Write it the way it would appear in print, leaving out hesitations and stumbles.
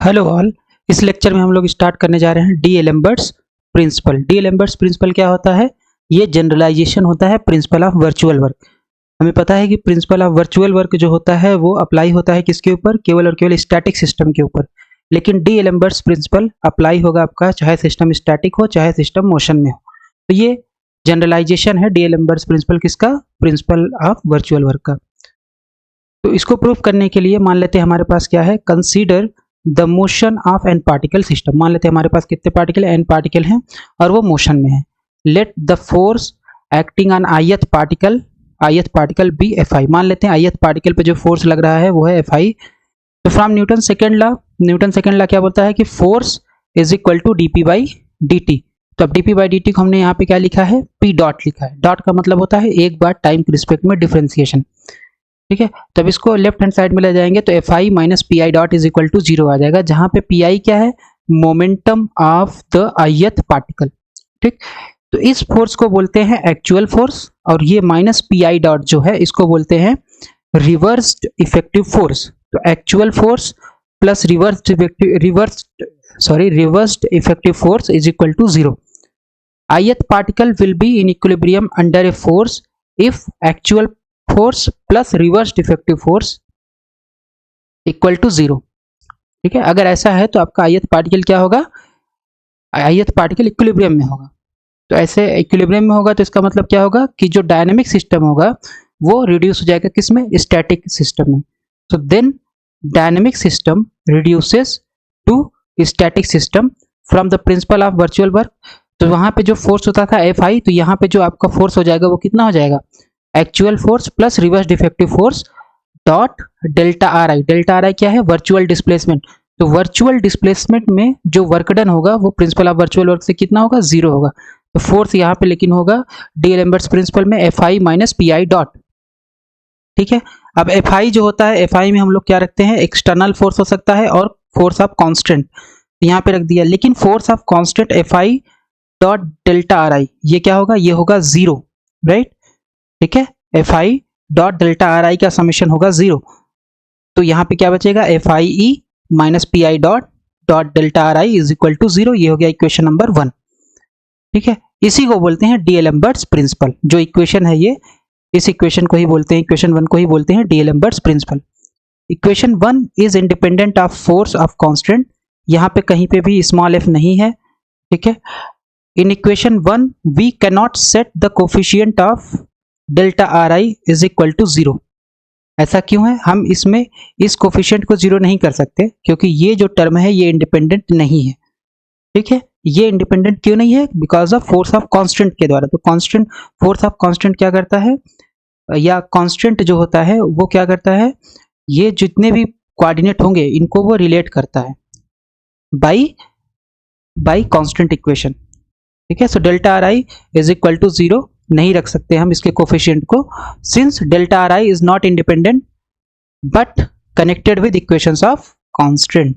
Hello all. इस lecture में हम लोग स्टार्ट करने जा रहे हैं डी'एलेम्बर्ट्स प्रिंसिपल। डी'एलेम्बर्ट्स प्रिंसिपल क्या होता है? ये जनरलाइजेशन होता है प्रिंसिपल ऑफ वर्चुअल वर्क। हमें पता है कि प्रिंसिपल ऑफ वर्चुअल वर्क जो होता है वो अप्लाई होता है किसके ऊपर? केवल और केवल स्टैटिक सिस्टम के ऊपर। लेकिन डी'एलेम्बर्ट्स प्रिंसिपल अप्लाई होगा आपका चाहे सिस्टम स्टैटिक हो चाहे सिस्टम मोशन में हो। तो ये जनरलाइजेशन है डी'एलेम्बर्ट्स प्रिंसिपल किसका? प्रिंसिपल ऑफ वर्चुअल वर्क का। तो इसको प्रूव करने के लिए मान लेते हैं हमारे पास क्या है, consider the motion of an particle system. मान लेते हैं हमारे पास कितने पार्टिकल, एन पार्टिकल हैं और वो मोशन में है। Let the force acting on ith particle be Fi। मान लेते हैं ith पार्टिकल पे जो फोर्स लग रहा है वो है Fi। तो फ्रॉम न्यूटन सेकेंड लॉ क्या बोलता है कि force is equal to dp/dt। तो अब dp/dt को हमने यहाँ पे क्या लिखा है, p डॉट लिखा है। डॉट का मतलब होता है एक बार टाइम के रिस्पेक्ट में डिफरेंशिएशन, ठीक है। तब इसको लेफ्ट हैंड साइड में ले जाएंगे तो Fi minus P dot is equal to 0 आ जाएगा, जहां पे Pi क्या है, momentum of the ith particle, ठीक। तो इस फोर्स को बोलते हैं एक्चुअल फोर्स, और ये माइनस Pi डॉट जो है इसको बोलते हैं रिवर्स्ड इफेक्टिव फोर्स। तो actual force plus reversed effective force is equal to 0। ith particle will be in equilibrium under a force if actual force plus reversed effective force equal to 0, ठीक है। अगर ऐसा है तो आपका ith पार्टिकल क्या होगा, ith पार्टिकल इक्विलिब्रियम में होगा। तो ऐसे इक्विलिब्रियम में होगा तो इसका मतलब क्या होगा कि जो डायनेमिक सिस्टम होगा वो रिड्यूस हो जाएगा किसमें, स्टैटिक सिस्टम में। तो then dynamic system reduces to static system from the principle of virtual work. तो वहां पे जो फोर्स होता था Fi, तो यहाँ पे जो आपका फोर्स हो जाएगा वो कितना हो जाएगा, actual force plus reverse effective force dot delta R आई। डेल्टा आर आई क्या है, वर्चुअल डिस्प्लेसमेंट। तो वर्चुअल डिस्प्लेसमेंट में जो वर्क डन होगा वो प्रिंसिपल ऑफ वर्चुअल वर्क से कितना होगा, 0 होगा। तो फोर्स यहाँ पे लेकिन होगा डी'एलेम्बर्ट्स प्रिंसिपल में Fi माइनस पी डॉट, ठीक है। अब Fi जो होता है, Fi में हम लोग क्या रखते हैं, एक्सटर्नल फोर्स हो सकता है और फोर्स ऑफ कांस्टेंट यहाँ पे रख दिया। लेकिन force of constant Fi dot delta R आई ये क्या होगा, ये होगा 0, राइट, ठीक है। Fi डॉट डेल्टा आर आई का समेशन होगा 0। तो यहाँ पे क्या बचेगा, Fie minus P dot delta R I is equal to 0। ये हो गया इक्वेशन नंबर 1, ठीक है। इसी को बोलते हैं डी'एलेम्बर्ट्स प्रिंसिपल। जो इक्वेशन है ये, इस इक्वेशन को ही बोलते हैं, इक्वेशन 1 को ही बोलते हैं D'Alembert's principle. Equation 1 is independent of force of constant. यहाँ पे कहीं पे भी स्मॉल f नहीं है, ठीक है। In equation 1 we can not set the coefficient of delta R I is equal to 0। ऐसा क्यों है, हम इसमें इस कोफिशिएंट को 0 नहीं कर सकते क्योंकि ये जो टर्म है ये इंडिपेंडेंट नहीं है, ठीक है। ये इंडिपेंडेंट क्यों नहीं है, because of force of constant के द्वारा। तो कांस्टेंट, फोर्स ऑफ कांस्टेंट क्या करता है, या कांस्टेंट जो होता है वो क्या करता है, ये जितने भी कोऑर्डिनेट होंगे इनको वो रिलेट करता है बाय कांस्टेंट इक्वेशन, ठीक है। So delta R I is equal to 0 नहीं रख सकते हम इसके कोफिशिएंट को, since delta R I is not independent but connected with equations of constant.